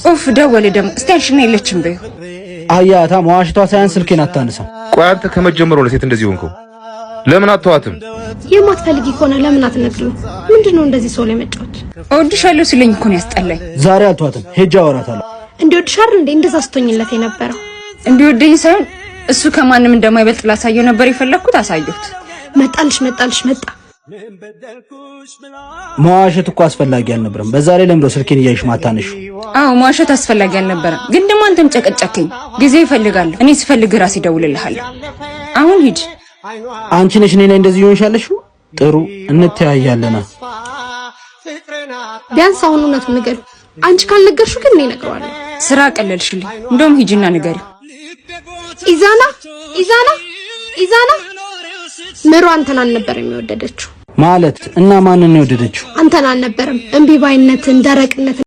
ኡፍ ደወለ ደም ስቴሽን የለችም በይ አያታ መዋሽቷ ሳይንስ ስልኬን አታነሳ። ቆይ አንተ ከመጀመሩ ነው ሴት እንደዚህ ሆንከው? ለምን አትተዋትም? የማትፈልጊ ከሆነ ለምን አትነግሪው? ምንድነው እንደዚህ ሰው ላይ መጫወት? እወድሻለሁ ሲለኝ እኮ ነው ያስጠላኝ። ዛሬ አልተዋትም ሄጄ አወራታለሁ። እንዲወድሻር እንደ እንደዛ አስቶኝለት የነበረው እንዲወደኝ ሳይሆን እሱ ከማንም እንደማይበልጥ ላሳየው ነበር የፈለኩት። አሳየሁት። መጣልሽ መጣ። መዋሸት እኮ አስፈላጊ አልነበረም። በዛ ላይ ለምዶ ስልኬን እያይሽ ማታነሽ? አዎ መዋሸት አስፈላጊ አልነበረም፣ ግን ደግሞ አንተም ጨቀጨከኝ። ጊዜ ይፈልጋል። እኔ ስፈልግ ራሴ እደውልልሃለሁ። አሁን ሂድ። አንቺ ነሽ እኔ ላይ እንደዚህ ይሆንሻለሽ? ጥሩ እንተያያለና ቢያንስ አሁን እውነቱን ንገሪው። አንቺ ካልነገርሽው ግን እኔ እነግረዋለሁ። ስራ ቀለልሽልኝ። እንደውም ሂጂና ንገሪው። ኢዛና ምሩ አንተን አልነበረም የወደደችው ማለት እና ማንን ነው የወደደችው? አንተን አልነበረም። እምቢ ባይነትን፣ ደረቅነትን